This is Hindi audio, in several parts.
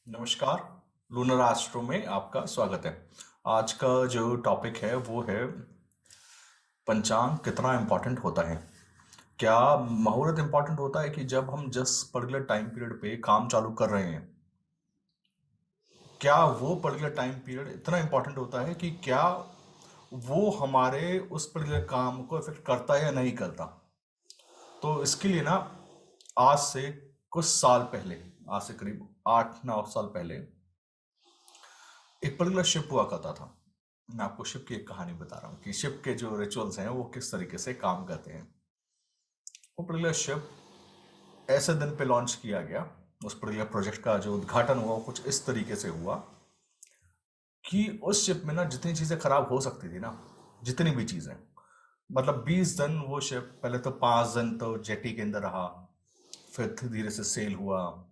नमस्कार। लूनर एस्ट्रो में आपका स्वागत है। आज का जो टॉपिक है वो है पंचांग कितना इम्पोर्टेंट होता है। क्या मुहूर्त इम्पोर्टेंट होता है कि जब हम जिस पर्टिकुलर टाइम पीरियड पे काम चालू कर रहे हैं, क्या वो पर्टिकुलर टाइम पीरियड इतना इम्पोर्टेंट होता है कि क्या वो हमारे उस पर्टिकुलर काम को इफेक्ट करता है या नहीं करता। तो इसके लिए ना, आज से कुछ साल पहले, आज से करीब 8-9 साल पहले एक पर्टिकुलर शिप हुआ करता था। मैं आपको शिप की एक कहानी बता रहा हूँ कि शिप के जो रिचुअल्स हैं वो किस तरीके से काम करते हैं। वो पर्टिकुलर शिप ऐसे दिन पे लॉन्च किया गया। उस पर्टिकुलर प्रोजेक्ट का जो उद्घाटन हुआ वो कुछ इस तरीके से हुआ कि उस शिप में ना जितनी चीज़ें खराब हो सकती थी ना, जितनी भी चीज़ें, मतलब 20 दिन वो शिप, पहले तो 5 दिन तो जेटी के अंदर रहा, फिर धीरे से सेल हुआ।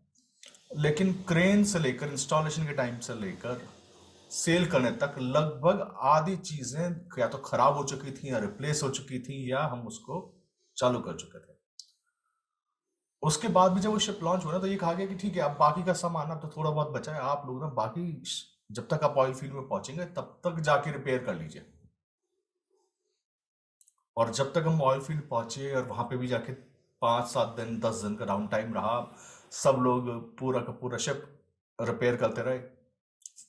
लेकिन क्रेन से लेकर इंस्टॉलेशन के टाइम से लेकर सेल करने तक लगभग आधी चीजें या तो खराब हो चुकी थी या रिप्लेस हो चुकी थी या हम उसको चालू कर चुके थे। उसके बाद भी जब वो शिप लॉन्च हुआ ना, तो ये कहा गया कि ठीक है, अब बाकी का सामान अब तो थोड़ा बहुत बचा है, आप लोग ना बाकी जब तक आप ऑयल फील्ड में पहुंचेंगे तब तक जाके रिपेयर कर लीजिए। और जब तक हम ऑयल फील्ड पहुंचे और वहां पे भी जाके 5-7 दिन 10 दिन का डाउन टाइम रहा, सब लोग पूरा का पूरा शिप रिपेयर करते रहे।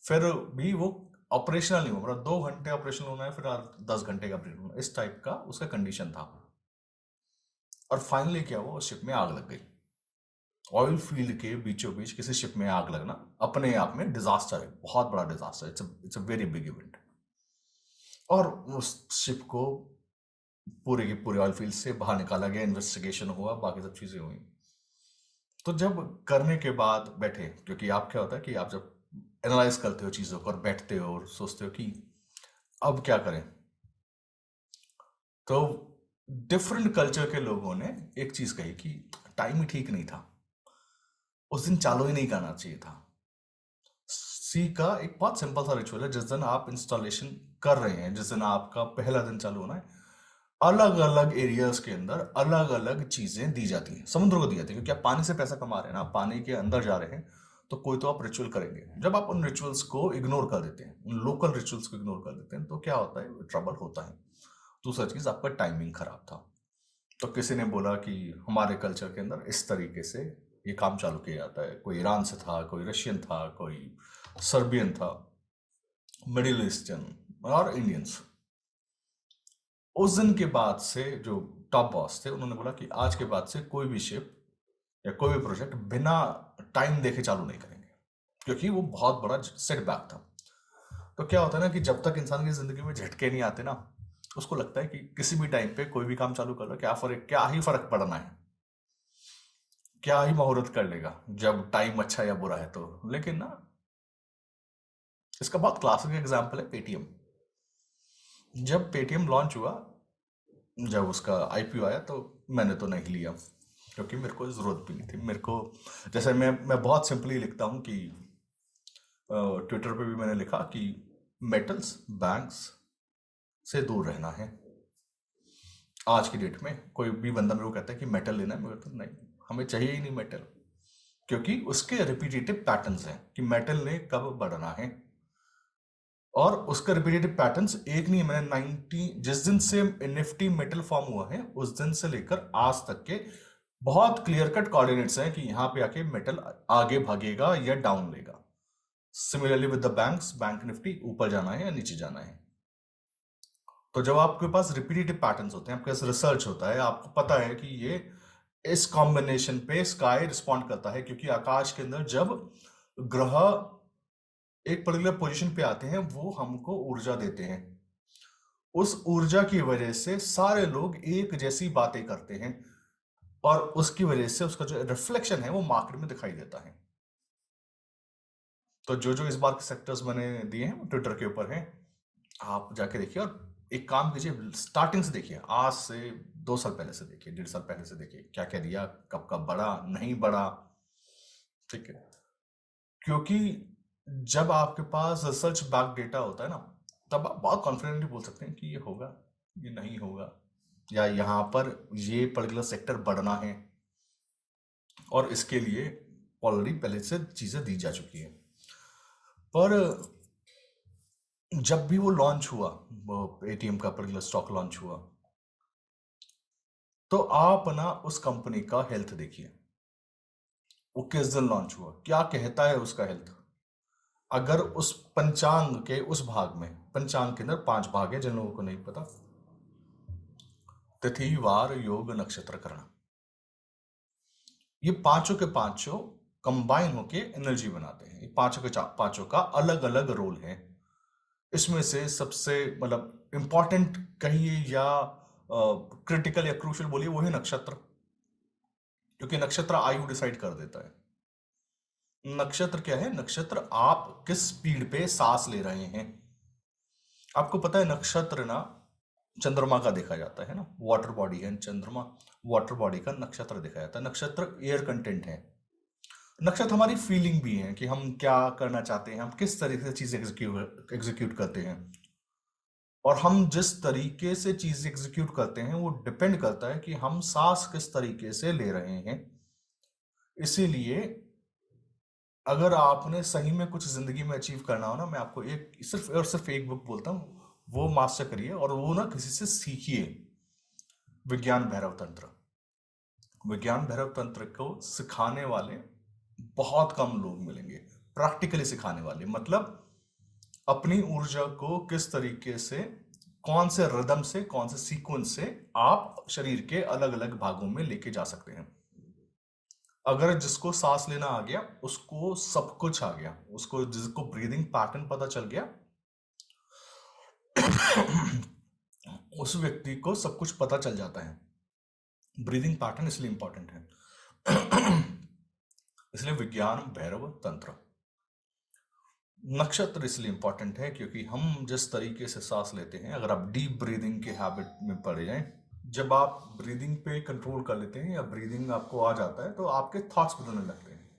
फिर भी वो ऑपरेशनल नहीं हुआ, मतलब 2 घंटे ऑपरेशनल होना है, फिर 10 घंटे का ऑपरेशन होना, इस टाइप का उसका कंडीशन था। और फाइनली क्या हुआ, उस शिप में आग लग गई। ऑयल फील्ड के बीचों बीच किसी शिप में आग लगना अपने आप में डिजास्टर है, बहुत बड़ा disaster. It's a very big event. और उस शिप को पूरे के पूरे ऑयल फील्ड से बाहर निकाला गया, इन्वेस्टिगेशन हुआ, बाकी सब चीजें हुई। तो जब करने के बाद बैठे, क्योंकि आप क्या होता है कि आप जब एनालाइज करते हो चीज़ों को और बैठते हो और सोचते हो कि अब क्या करें, तो डिफरेंट कल्चर के लोगों ने एक चीज़ कही कि टाइम ही ठीक नहीं था, उस दिन चालू ही नहीं करना चाहिए था। सी का एक बहुत सिंपल सा रिचुअल है, जिस दिन आप इंस्टॉलेशन कर रहे हैं, जिस दिन आपका पहला दिन चालू होना है, अलग अलग एरियाज के अंदर अलग अलग चीजें दी जाती हैं, समुद्र को दी जाती है, क्योंकि आप पानी से पैसा कमा रहे हैं ना, आप पानी के अंदर जा रहे हैं, तो कोई तो आप रिचुअल करेंगे। जब आप उन रिचुअल्स को इग्नोर कर देते हैं, उन लोकल रिचुअल्स को इग्नोर कर देते हैं, तो क्या होता है, ट्रबल होता है। दूसरा चीज, आपका टाइमिंग खराब था। तो किसी ने बोला कि हमारे कल्चर के अंदर इस तरीके से ये काम चालू किया जाता है। कोई ईरान से था, कोई रशियन था, कोई सर्बियन था, मिडिल ईस्टर्न और इंडियंस। उस दिन के बाद से जो टॉप बॉस थे, उन्होंने बोला कि आज के बाद से कोई भी शिप या कोई भी प्रोजेक्ट बिना टाइम देखे चालू नहीं करेंगे, क्योंकि वो बहुत बड़ा सेटबैक था। तो क्या होता है ना कि जब तक इंसान की जिंदगी में झटके नहीं आते ना, उसको लगता है कि किसी भी टाइम पे कोई भी काम चालू कर लो, क्या ही फर्क पड़ना है, क्या ही मुहूर्त कर लेगा, जब टाइम अच्छा या बुरा है तो। लेकिन ना, इसका बहुत क्लासिक एग्जाम्पल है पेटीएम। जब पेटीएम लॉन्च हुआ, जब उसका आईपीओ आया, तो मैंने तो नहीं लिया, क्योंकि मेरे को ज़रूरत भी नहीं थी। मेरे को, जैसे मैं बहुत सिंपली लिखता हूँ कि ट्विटर पे भी मैंने लिखा कि मेटल्स बैंक्स से दूर रहना है। आज की डेट में कोई भी बंदा मेरे को कहता है कि मेटल लेना है, मैं कहता हूँ नहीं, हमें चाहिए ही नहीं मेटल, क्योंकि उसके रिपीटेटिव पैटर्न्स हैं कि मेटल ने कब बढ़ना है। और उसका रिपीटेटिव पैटर्न्स एक नहीं है। मैंने जिस दिन से निफ्टी मेटल फॉर्म हुआ है, उस दिन से लेकर आज तक के बहुत क्लियर कट कोऑर्डिनेट्स हैं कि यहां पे आके मेटल आगे भागेगा या डाउन लेगा। Similarly with the banks, bank Nifty ऊपर जाना है या नीचे जाना है। तो जब आपके पास रिपीटेटिव पैटर्न्स होते हैं, आपके पास रिसर्च होता है, आपको पता है कि ये इस कॉम्बिनेशन पे स्काई रिस्पॉन्ड करता है, क्योंकि आकाश के अंदर जब ग्रह एक पर्टिकुलर पोजीशन पे आते हैं, वो हमको ऊर्जा देते हैं। उस ऊर्जा की वजह से सारे लोग एक जैसी बातें करते हैं, और उसकी वजह से उसका जो रिफ्लेक्शन है वो मार्केट में दिखाई देता है। तो जो जो इस बार के सेक्टर्स मैंने दिए हैं वो ट्विटर के ऊपर हैं, आप जाके देखिए। और एक काम कीजिए, स्टार्टिंग से देखिए, आज से 2 साल पहले से देखिए, 1.5 साल पहले से देखिए, क्या क्या दिया, कब कब बढ़ा, नहीं बढ़ा। ठीक है, क्योंकि जब आपके पास रिसर्च बैक डेटा होता है ना, तब आप बहुत कॉन्फिडेंटली बोल सकते हैं कि ये होगा, ये नहीं होगा, या यहाँ पर ये पर्टिकुलर सेक्टर बढ़ना है। और इसके लिए ऑलरेडी पहले से चीजें दी जा चुकी है। पर जब भी वो लॉन्च हुआ, वो एटीएम का पर्टिकुलर स्टॉक लॉन्च हुआ, तो आप ना उस कंपनी का हेल्थ देखिए, वो किस दिन लॉन्च हुआ, क्या कहता है उसका हेल्थ। अगर उस पंचांग के उस भाग में, पंचांग के अंदर 5 भाग है जिन लोगों को नहीं पता, तिथि, वार, योग, नक्षत्र, करण, ये पांचों के पांचों कंबाइन होके एनर्जी बनाते हैं। ये पांचों के पांचों का अलग अलग रोल है। इसमें से सबसे मतलब इंपॉर्टेंट कहिए या क्रिटिकल या क्रूशियल बोलिए, वो है नक्षत्र, क्योंकि नक्षत्र आयु डिसाइड कर देता है। नक्षत्र क्या है? नक्षत्र आप किस स्पीड पे सांस ले रहे हैं। आपको पता है नक्षत्र ना चंद्रमा का देखा जाता है ना, वाटर बॉडी है चंद्रमा, वाटर बॉडी का नक्षत्र देखा जाता है। नक्षत्र एयर कंटेंट है। नक्षत्र हमारी फीलिंग भी है कि हम क्या करना चाहते हैं, हम किस तरीके से चीज एग्जीक्यूट करते हैं, और हम जिस तरीके से चीज एग्जीक्यूट करते हैं वो डिपेंड करता है कि हम सांस किस तरीके से ले रहे हैं। इसीलिए अगर आपने सही में कुछ जिंदगी में अचीव करना हो ना, मैं आपको एक सिर्फ और सिर्फ एक बुक बोलता हूँ, वो मास्टर करिए, और वो ना किसी से सीखिए, विज्ञान भैरव तंत्र। विज्ञान भैरव तंत्र को सिखाने वाले बहुत कम लोग मिलेंगे, प्रैक्टिकली सिखाने वाले, मतलब अपनी ऊर्जा को किस तरीके से, कौन से रिदम से, कौन से सीक्वेंस से आप शरीर के अलग अलग भागों में लेके जा सकते हैं। अगर जिसको सांस लेना आ गया उसको सब कुछ आ गया, उसको जिसको ब्रीदिंग पैटर्न पता चल गया उस व्यक्ति को सब कुछ पता चल जाता है। ब्रीदिंग पैटर्न इसलिए इंपॉर्टेंट है। इसलिए विज्ञान भैरव तंत्र। नक्षत्र इसलिए इंपॉर्टेंट है क्योंकि हम जिस तरीके से सांस लेते हैं, अगर आप डीप ब्रीदिंग के हैबिट में पड़ जाएं, जब आप ब्रीदिंग पे कंट्रोल कर लेते हैं या ब्रीदिंग आपको आ जाता है, तो आपके थॉट्स बदलने लगते हैं।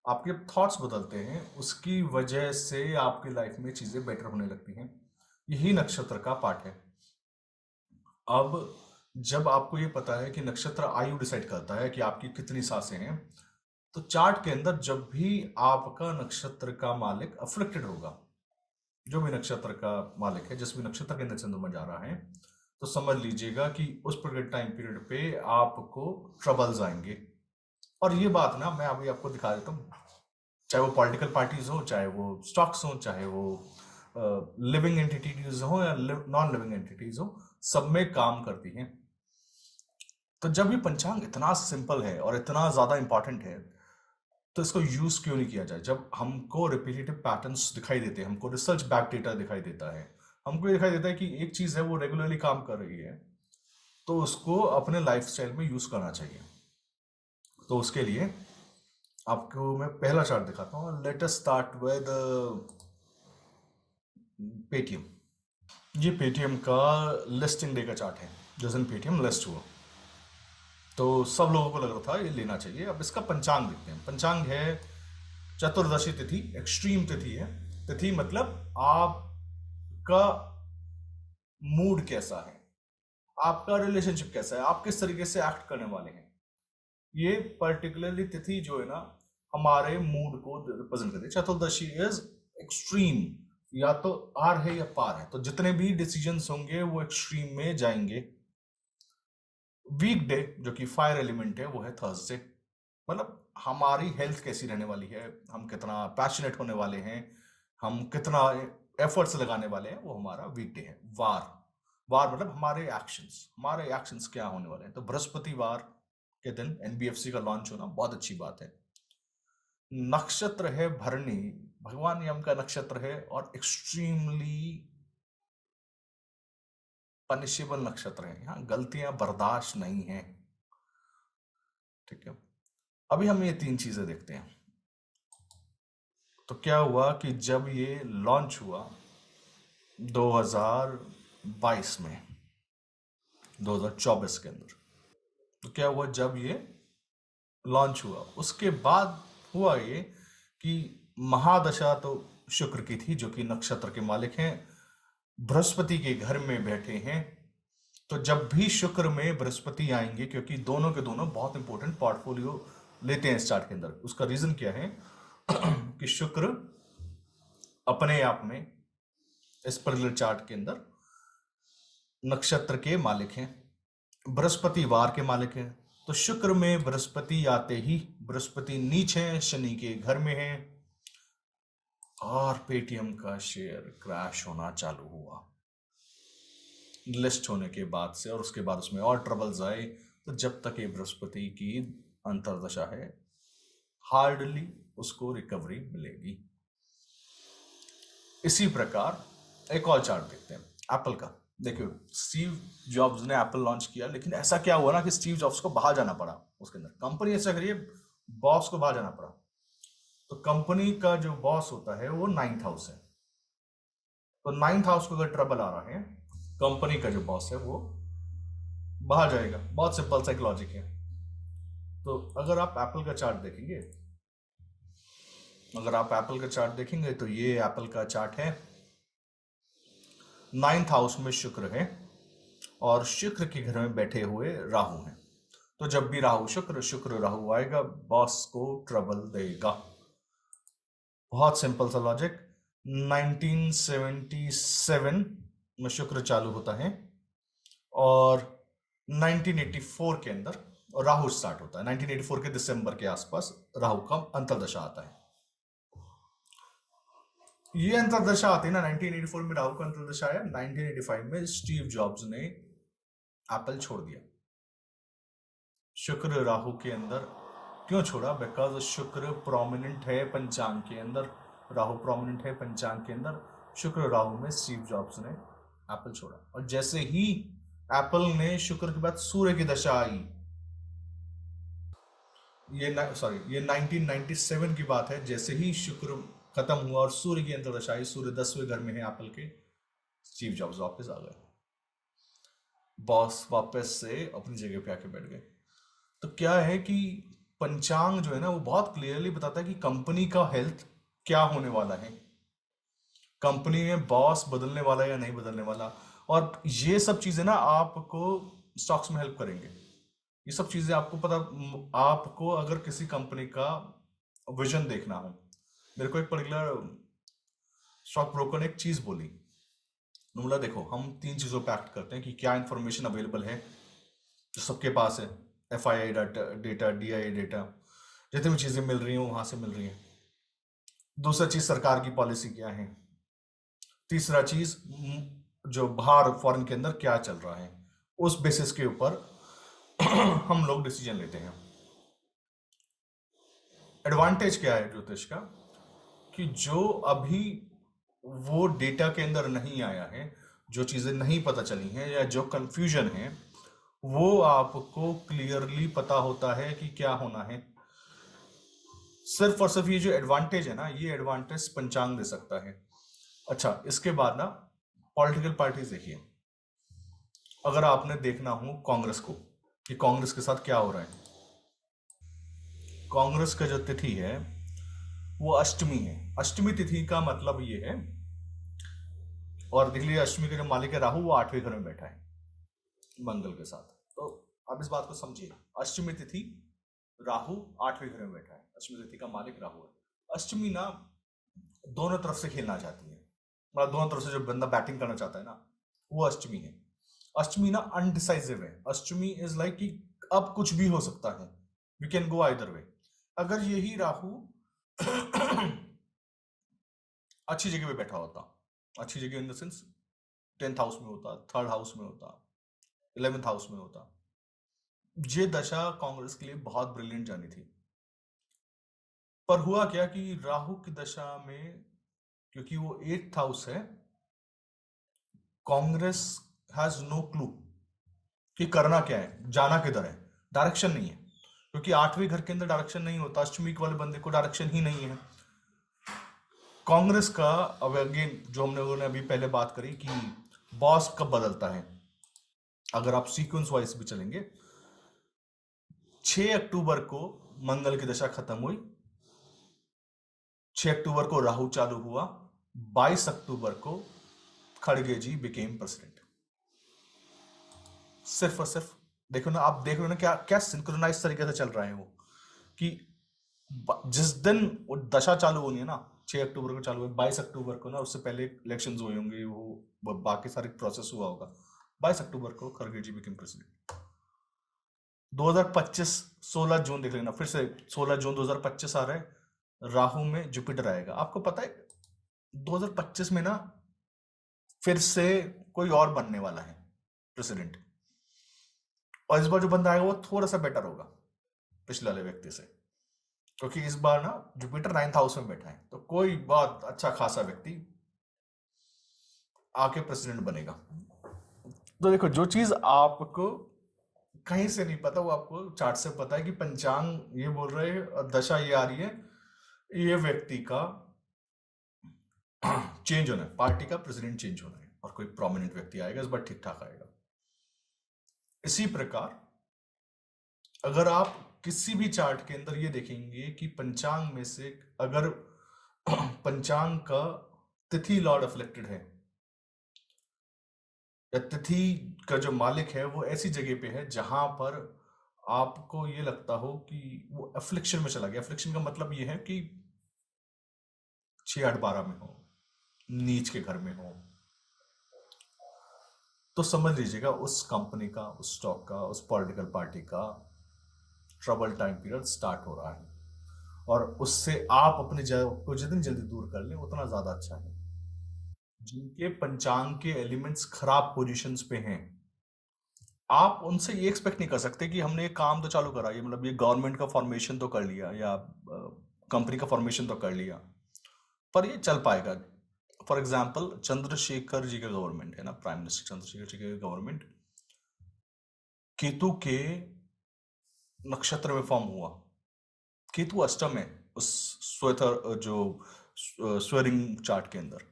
आपके थॉट्स बदलते हैं, उसकी वजह से आपकी लाइफ में चीजें बेटर होने लगती हैं। यही नक्षत्र का पार्ट है। अब जब आपको ये पता है कि नक्षत्र आयु डिसाइड करता है कि आपकी कितनी सांसें हैं, तो चार्ट के अंदर जब भी आपका नक्षत्र का मालिक अफ्लिक्टेड होगा, जो भी नक्षत्र का मालिक है, जिस भी नक्षत्र के अंदर चंद्रमा जा रहा है, तो समझ लीजिएगा कि उस टाइम पीरियड पे आपको ट्रबल्स आएंगे। और ये बात ना मैं अभी आपको दिखा देता हूँ, चाहे वो पॉलिटिकल पार्टीज हो, चाहे वो स्टॉक्स हो, चाहे वो लिविंग एंटिटीज हो या नॉन लिविंग एंटिटीज हो, सब में काम करती हैं। तो जब ये पंचांग इतना सिंपल है और इतना ज्यादा इंपॉर्टेंट है, तो इसको यूज क्यों नहीं किया जाए? जब हमको रिपीटेटिव पैटर्न्स दिखाई देते हैं, हमको रिसर्च बैक डेटा दिखाई देता है, हमको ये दिखाई देता है कि एक चीज है वो रेगुलरली काम कर रही है, तो उसको अपने लाइफस्टाइल में यूज करना चाहिए। तो उसके लिए आपको मैं पहला चार्ट दिखाता हूँ। Let us start with Paytm. ये पेटीएम का लिस्टिंग डे का चार्ट है, जिस दिन पेटीएम लिस्ट हुआ, तो सब लोगों को लग रहा था ये लेना चाहिए। अब इसका पंचांग देखते हैं। पंचांग है चतुर्दशी तिथि, एक्सट्रीम तिथि है। तिथि मतलब आपका मूड कैसा है, आपका रिलेशनशिप कैसा है, आप किस तरीके से एक्ट करने वाले हैं। ये पर्टिकुलरली तिथि जो है ना, हमारे मूड को रिप्रेजेंट करती है। चतुर्दशी इज एक्सट्रीम, या तो आर है या पार है, तो जितने भी डिसीजंस होंगे वो एक्सट्रीम में जाएंगे। वीक डे जो कि फायर एलिमेंट है, वो है थर्सडे। मतलब हमारी हेल्थ कैसी रहने वाली है, हम कितना पैशनेट होने वाले हैं, हम कितना एफर्ट्स लगाने वाले हैं, वो हमारा वीक डे है। वार, वार मतलब हमारे एक्शंस क्या होने वाले हैं। तो बृहस्पतिवार के दिन एनबीएफसी का लॉन्च होना बहुत अच्छी बात है। नक्षत्र है भरणी, भगवान यम का नक्षत्र है, और एक्सट्रीमली पनिशेबल नक्षत्र है। यहाँ गलतियां बर्दाश्त नहीं है, ठीक है। अभी हम ये 3 चीजें देखते हैं। तो क्या हुआ कि जब ये लॉन्च हुआ 2022 में, 2024 के अंदर, तो क्या हुआ जब ये लॉन्च हुआ, उसके बाद हुआ ये कि महादशा तो शुक्र की थी, जो कि नक्षत्र के मालिक हैं, बृहस्पति के घर में बैठे हैं। तो जब भी शुक्र में बृहस्पति आएंगे, क्योंकि दोनों के दोनों बहुत इंपॉर्टेंट पोर्टफोलियो लेते हैं इस चार्ट के अंदर। उसका रीजन क्या है कि शुक्र अपने आप में इस पर्टिकुलर चार्ट के अंदर नक्षत्र के मालिक हैं, बृहस्पति वार के मालिक हैं। तो शुक्र में बृहस्पति आते ही बृहस्पति नीच है, शनि के घर में है, और पेटीएम का शेयर क्रैश होना चालू हुआ लिस्ट होने के बाद से, और उसके बाद उसमें और ट्रबल्स आए। तो जब तक ये बृहस्पति की अंतर्दशा है, हार्डली उसको रिकवरी मिलेगी। इसी प्रकार एक और चार्ट देखते हैं एप्पल का। देखियो, स्टीव जॉब्स ने एप्पल लॉन्च किया, लेकिन ऐसा क्या हुआ ना कि स्टीव जॉब्स को बाहर जाना पड़ा। उसके अंदर कंपनी ऐसा करिए, बॉस को बाहर जाना पड़ा। तो कंपनी का जो बॉस होता है वो 9th हाउस है। तो 9th हाउस को अगर ट्रबल आ रहा है, कंपनी का जो बॉस है वो बाहर जाएगा। बहुत सिंपल साइकोलॉजिक है। तो अगर आप एप्पल का चार्ट देखेंगे, तो ये एप्पल का चार्ट है। 9th हाउस में शुक्र है और शुक्र के घर में बैठे हुए राहु हैं। तो जब भी राहु शुक्र राहु आएगा, बॉस को ट्रबल देगा। बहुत सिंपल सा लॉजिक। 1977 में शुक्र चालू होता है और 1984 के अंदर राहु स्टार्ट होता है। 1984 के दिसंबर के आसपास राहु का अंतर्दशा आता है। ये अंतर्दशा आती है ना, 1984 में राहु का अंतर्दशा आया। 1985 में स्टीव जॉब्स ने एप्पल छोड़ दिया। शुक्र राहु के अंदर क्यों छोड़ा? बिकॉज शुक्र प्रोमिनेंट है पंचांग के अंदर, राहु प्रोमिनेंट है पंचांग के अंदर। शुक्र राहु में स्टीव जॉब्स ने एप्पल छोड़ा, और जैसे ही एप्पल ने शुक्र के बाद सूर्य की दशा आई, ये 1997 की बात है। जैसे ही शुक्र खत्म हुआ और सूर्य की अंतर्दशा आई, सूर्य 10वें घर में है एप्पल के, स्टीव जॉब्स वापस आ गए। बॉस वापस से अपनी जगह पे आके बैठ गए। तो क्या है कि पंचांग जो है ना, वो बहुत क्लियरली बताता है कि कंपनी का हेल्थ क्या होने वाला है, कंपनी में बॉस बदलने वाला है या नहीं बदलने वाला। और ये सब चीजें ना आपको स्टॉक्स में हेल्प करेंगे। ये सब चीजें आपको पता, आपको अगर किसी कंपनी का विजन देखना हो। मेरे को एक पर्टिकुलर स्टॉक ब्रोकर ने एक चीज बोली, बोला देखो, हम 3 चीजों पे एक्ट करते हैं कि क्या इंफॉर्मेशन अवेलेबल है जो सबके पास है, FII डेटा, DIA डेटा, जितनी भी चीजें मिल रही हैं वहां से मिल रही हैं। दूसरा चीज, सरकार की पॉलिसी क्या है। तीसरा चीज, जो बाहर फॉरेन के अंदर क्या चल रहा है, उस बेसिस के ऊपर हम लोग डिसीजन लेते हैं। एडवांटेज क्या है ज्योतिष का, कि जो अभी वो डेटा के अंदर नहीं आया है, जो चीजें नहीं पता चली हैं या जो कंफ्यूजन है, वो आपको क्लियरली पता होता है कि क्या होना है। सिर्फ और सिर्फ ये जो एडवांटेज है ना, ये एडवांटेज पंचांग दे सकता है। अच्छा, इसके बाद ना पॉलिटिकल पार्टीज देखिए। अगर आपने देखना हो कांग्रेस को, कि कांग्रेस के साथ क्या हो रहा है। कांग्रेस का जो तिथि है वो अष्टमी है। अष्टमी तिथि का मतलब ये है, और देख लीजिए अष्टमी का जो मालिक है राहु, वो 8वें घर में बैठा है मंगल के साथ। तो आप इस बात को समझिए, अष्टमी तिथि राहु 8वें घर में बैठा है, अष्टमी तिथि का मालिक राहु है। अष्टमी ना दोनों तरफ से खेलना चाहती है, मतलब दोनों तरफ से जो बंदा बैटिंग करना चाहता है ना, वो अष्टमी है। अष्टमी ना अनडिसाइसिव है। अष्टमी इज लाइक कि अब कुछ भी हो सकता है, we can go either way. अगर यही राहु अच्छी जगह पे बैठा होता, अच्छी जगह in the sense 10th house में होता, 3rd हाउस में होता, 11th हाउस में होता, ये दशा कांग्रेस के लिए बहुत ब्रिलियंट जानी थी। पर हुआ क्या कि राहु की दशा में, क्योंकि वो 8th हाउस है, कांग्रेस हैज नो क्लू कि करना क्या है, जाना किधर है, डायरेक्शन नहीं है। क्योंकि 8वें घर के अंदर डायरेक्शन नहीं होता, अष्टमी वाले बंदे को डायरेक्शन ही नहीं है। कांग्रेस का, अब अगेन जो हम लोगों ने अभी पहले बात करी कि बॉस कब बदलता है, अगर आप सीक्वेंस वाइज भी चलेंगे, 6 अक्टूबर को मंगल की दशा खत्म हुई, 6 अक्टूबर को राहु चालू हुआ, 22 अक्टूबर को खड़गे जी बिकेम प्रेसिडेंट। सिर्फ और सिर्फ देखो ना, आप देख रहे हो ना क्या क्या सिंक्रोनाइज तरीके से चल रहा है वो। कि जिस दिन वो दशा चालू होनी है ना, 6 अक्टूबर को चालू है, 22 अक्टूबर को ना, उससे पहले इलेक्शंस हुए होंगे, वो बाकी सारे प्रोसेस हुआ होगा, 22 अक्टूबर को खरगे जी बिकेम प्रेसिडेंट। 2025 16 जून देख लेना, फिर से 16 जून 2025 आ रहा है, राहु में जुपिटर आएगा। आपको पता है 2025 में ना फिर से कोई और बनने वाला है प्रेसिडेंट, और इस बार जो बंदा आएगा वो थोड़ा सा बेटर होगा पिछले वाले व्यक्ति से, क्योंकि इस बार ना जुपिटर 9th हाउस में बैठा है, तो कोई बहुत अच्छा खासा व्यक्ति आके प्रेसिडेंट बनेगा। तो देखो, जो चीज आपको कहीं से नहीं पता वो आपको चार्ट से पता है कि पंचांग ये बोल रहे हैं और दशा ये आ रही है, ये व्यक्ति का चेंज होना है, पार्टी का प्रेसिडेंट चेंज होना है, और कोई प्रोमिनेंट व्यक्ति आएगा, इस बार ठीक ठाक आएगा। इसी प्रकार अगर आप किसी भी चार्ट के अंदर ये देखेंगे कि पंचांग में से अगर पंचांग का तिथि लॉर्ड अफेक्टेड है, या तिथि का जो मालिक है वो ऐसी जगह पे है जहां पर आपको ये लगता हो कि वो अफ्लिक्शन में चला गया। अफ्लिक्शन का मतलब ये है कि 6 8 12 में हो, नीच के घर में हो, तो समझ लीजिएगा उस कंपनी का, उस स्टॉक का, उस पॉलिटिकल पार्टी का ट्रबल टाइम पीरियड स्टार्ट हो रहा है, और उससे आप अपने जगह को जितनी जल्दी दूर कर लें उतना ज्यादा अच्छा है। जिनके पंचांग के एलिमेंट्स खराब पोजीशंस पे हैं, आप उनसे ये एक्सपेक्ट नहीं कर सकते कि हमने ये काम तो चालू करा, ये मतलब ये गवर्नमेंट का फॉर्मेशन तो कर लिया, या कंपनी का फॉर्मेशन तो कर लिया, पर ये चल पाएगा। फॉर एग्जाम्पल चंद्रशेखर जी का गवर्नमेंट है ना, प्राइम मिनिस्टर चंद्रशेखर जी का गवर्नमेंट केतु के नक्षत्र में फॉर्म हुआ। केतु अष्टम है उस स्वेतर जो स्वेरिंग चार्ट के अंदर,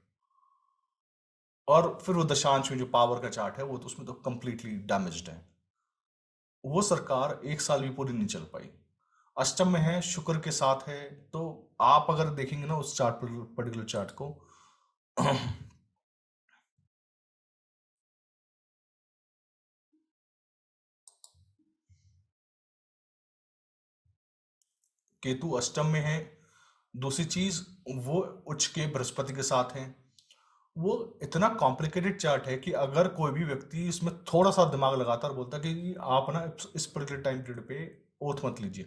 और फिर वो दशांश में जो पावर का चार्ट है वो तो उसमें तो कंप्लीटली डैमेज्ड है। वो सरकार 1 साल भी पूरी नहीं चल पाई। अष्टम में है, शुक्र के साथ है, तो आप अगर देखेंगे ना उस चार्ट, पर्टिकुलर चार्ट को, केतु अष्टम में है। दूसरी चीज, वो उच्च के बृहस्पति के साथ है। वो इतना कॉम्प्लिकेटेड चार्ट है कि अगर कोई भी व्यक्ति इसमें थोड़ा सा दिमाग लगाता और बोलता कि आप ना इस पर्टिकुलर टाइम पीरियड पे ओथ मत लीजिए,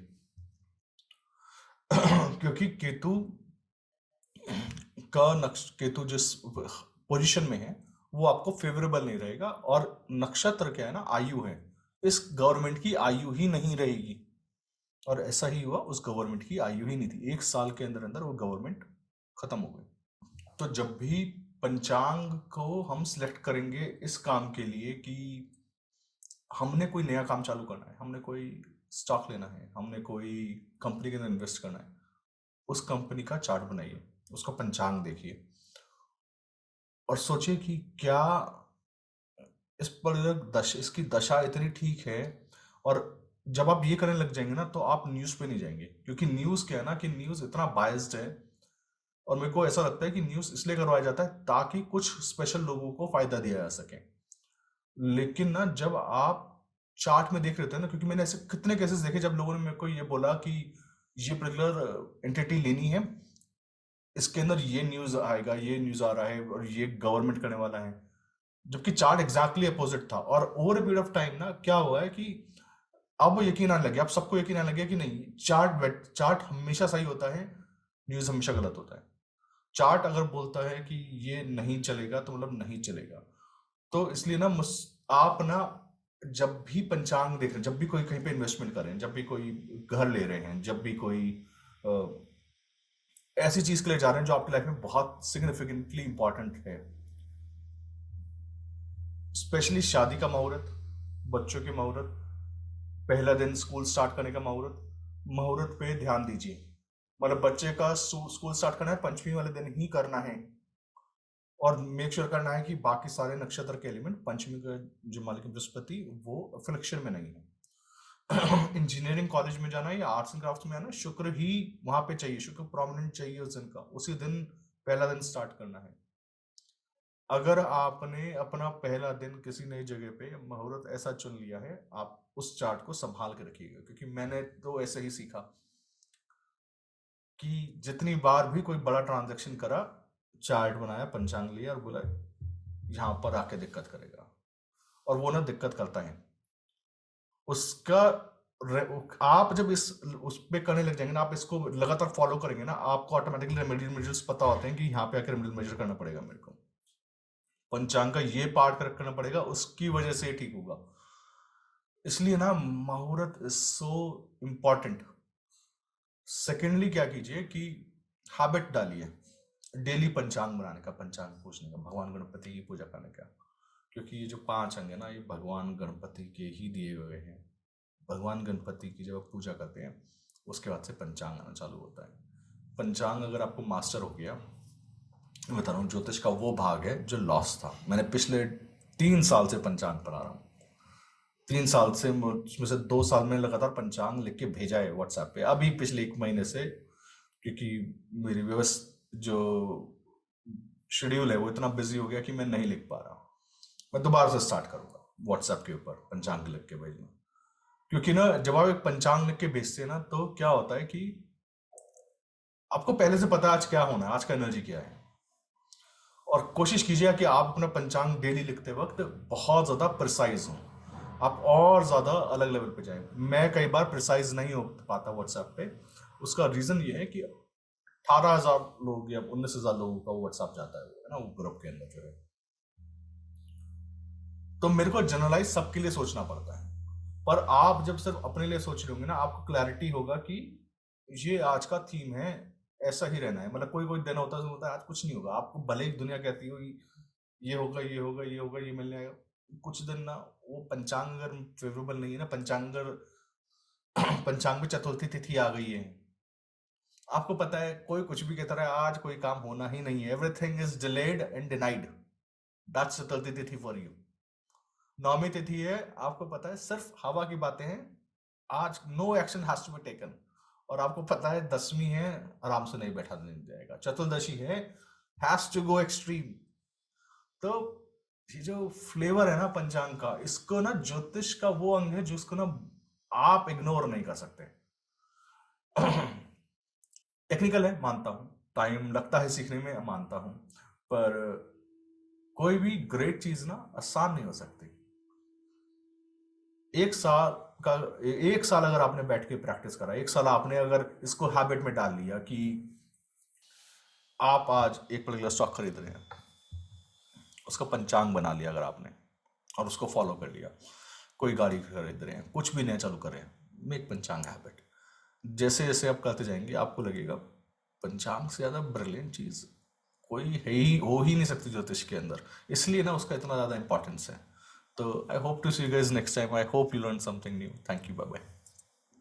क्योंकि केतु का केतु जिस पोजीशन में है वो आपको फेवरेबल नहीं रहेगा, और नक्षत्र क्या है ना, आयु है, इस गवर्नमेंट की आयु ही नहीं रहेगी। और ऐसा ही हुआ, उस गवर्नमेंट की आयु ही नहीं थी, 1 साल के अंदर अंदर वो गवर्नमेंट खत्म हो गई। तो जब भी पंचांग को हम सिलेक्ट करेंगे इस काम के लिए कि हमने कोई नया काम चालू करना है, हमने कोई स्टॉक लेना है, हमने कोई कंपनी के अंदर इन्वेस्ट करना है, उस कंपनी का चार्ट बनाइए, उसका पंचांग देखिए, और सोचिए कि क्या इस पर इसकी दशा इतनी ठीक है। और जब आप ये करने लग जाएंगे ना तो आप न्यूज पे नहीं जाएंगे, क्योंकि न्यूज क्या है ना कि न्यूज इतना बायस्ड है, और मेरे को ऐसा लगता है कि न्यूज इसलिए करवाया जाता है ताकि कुछ स्पेशल लोगों को फायदा दिया जा सके। लेकिन ना जब आप चार्ट में देख रहे थे ना, क्योंकि मैंने ऐसे कितने केसेस देखे जब लोगों ने मेरे को ये बोला कि ये पर्टिकुलर एंटिटी लेनी है, इसके अंदर ये न्यूज आएगा, ये न्यूज आ रहा है, और ये गवर्नमेंट करने वाला है, जबकि चार्ट एग्जैक्टली अपोजिट था। और ओवर पीरियड ऑफ टाइम ना क्या हुआ है कि अब यकीन आने लगे, अब सबको यकीन आने लगे कि नहीं, चार्ट हमेशा सही होता है, न्यूज हमेशा गलत होता है। चार्ट अगर बोलता है कि ये नहीं चलेगा तो मतलब नहीं चलेगा। तो इसलिए ना आप ना जब भी पंचांग देख रहे हैं, जब भी कोई कहीं पे इन्वेस्टमेंट कर रहे हैं, जब भी कोई घर ले रहे हैं, जब भी कोई ऐसी चीज के लिए जा रहे हैं जो आपकी लाइफ में बहुत सिग्निफिकेंटली इंपॉर्टेंट है, स्पेशली शादी का मुहूर्त, बच्चों के मुहूर्त, पहला दिन स्कूल स्टार्ट करने का मुहूर्त, मुहूर्त पे ध्यान दीजिए। मतलब बच्चे का स्कूल स्टार्ट करना है पंचमी वाले दिन ही करना है, और मेक श्योर करना है कि बाकी सारे नक्षत्र के एलिमेंट, पंचमी का जो मालिक बृहस्पति वो फ्लिक्शन में नहीं है। इंजीनियरिंग कॉलेज में जाना है या आर्ट्स एंड क्राफ्ट्स में आना, शुक्र ही वहां पे चाहिए, शुक्र प्रोमिनेंट चाहिए उस दिन का, उसी दिन पहला दिन स्टार्ट करना है। अगर आपने अपना पहला दिन किसी नई जगह पे मुहूर्त ऐसा चुन लिया है, आप उस चार्ट को संभाल के रखिएगा, क्योंकि मैंने तो ऐसे ही सीखा कि जितनी बार भी कोई बड़ा ट्रांजैक्शन करा, चार्ट बनाया, पंचांग लिया और बोला यहाँ पर आके दिक्कत करेगा, और वो ना दिक्कत करता है उसका। आप जब इस उस पे करने लग जाएंगे ना, आप इसको लगातार फॉलो करेंगे ना, आपको ऑटोमेटिकली रेमेडियल मेजर्स पता होते हैं कि यहाँ पे आकर रेमेडियल मेजर करना पड़ेगा, मेरे को पंचांग का ये पार्ट करेक्ट करना पड़ेगा, उसकी वजह से ये ठीक होगा। इसलिए ना मुहूर्त इज सो इम्पॉर्टेंट। सेकेंडली क्या कीजिए कि हैबिट डालिए डेली पंचांग बनाने का, पंचांग पूजने का, भगवान गणपति की पूजा करने का, क्योंकि ये जो 5 अंग है ना, ये भगवान गणपति के ही दिए हुए हैं। भगवान गणपति की जब आप पूजा करते हैं, उसके बाद से पंचांग आना चालू होता है। पंचांग अगर आपको मास्टर हो गया, मैं बता रहा हूँ, ज्योतिष का वो भाग है जो लॉस था। मैंने पिछले 3 साल से पंचांग पढ़ा रहा हूँ। 3 साल से उसमें से 2 साल में लगातार पंचांग लिख के भेजा है व्हाट्सएप पे। अभी पिछले 1 महीने से, क्योंकि मेरी व्यवस्था जो शेड्यूल है वो इतना बिजी हो गया कि मैं नहीं लिख पा रहा। मैं दोबारा से स्टार्ट करूंगा व्हाट्सएप के ऊपर पंचांग लिख के भेजना, क्योंकि ना जब आप एक पंचांग लिख के भेजते हैं ना, तो क्या होता है कि आपको पहले से पता है आज क्या होना है, आज का एनर्जी क्या है। और कोशिश कीजिए कि आप अपना पंचांग डेली लिखते वक्त बहुत ज़्यादा प्रिसाइज हो, आप और ज़्यादा अलग लेवल पे जाएं। मैं कई बार प्रिसाइज नहीं हो पाता व्हाट्सएप पे। उसका रीज़न ये है कि 18,000 लोग या 19,000 लोगों का व्हाट्सएप जाता है ना, वो ग्रुप के अंदर जो है, तो मेरे को जनरलाइज सबके लिए सोचना पड़ता है। पर आप जब सिर्फ अपने लिए सोच रहे होंगे ना, आपको क्लैरिटी होगा कि ये आज का थीम है, ऐसा ही रहना है। मतलब कोई कोई दिन होता है आज कुछ नहीं होगा, आपको भले ही दुनिया कहती हो ये होगा, ये होगा, ये होगा, ये मिलने आएगा, कुछ दिन ना वो पंचांग अगर फेवरेबल नहीं है ना, पंचांग अगर पंचांग में चतुर्थी तिथि आ गई है, आपको पता है कोई कुछ भी कहता रहा है, आज कोई काम होना ही नहीं है, everything is delayed and denied, that's चतुर्थी तिथि फॉर यू। नौमी तिथि है, आपको पता है सिर्फ हवा की बातें हैं, आज no action has to be taken. और आपको पता है 10वीं है, आराम से नहीं बैठा नहीं जाएगा। चतुर्दशी है, हैज टू गो एक्सट्रीम। तो ये जो फ्लेवर है ना पंचांग का, इसको ना ज्योतिष का वो अंग है जिसको ना आप इग्नोर नहीं कर सकते। टेक्निकल है, मानता हूं, टाइम लगता है सीखने में, मानता हूं, पर कोई भी ग्रेट चीज ना आसान नहीं हो सकती। एक साल का 1 साल अगर आपने बैठ के प्रैक्टिस करा, 1 साल आपने अगर इसको हैबिट में डाल लिया कि आप आज एक पर्टिकुलर स्टॉक खरीद रहे हैं, उसका पंचांग बना लिया अगर आपने और उसको फॉलो कर लिया, कोई गाड़ी खरीद रहे हैं, कुछ भी नया चालू कर रहे हैं, मेक पंचांग हैबिट। जैसे जैसे आप करते जाएंगे आपको लगेगा पंचांग से ज़्यादा ब्रिलियंट चीज़ कोई है ही हो ही नहीं सकती ज्योतिष के अंदर। इसलिए ना उसका इतना ज़्यादा इंपॉर्टेंस है। तो I hope to see you guys next time. I hope you learn something new. Thank you, bye bye.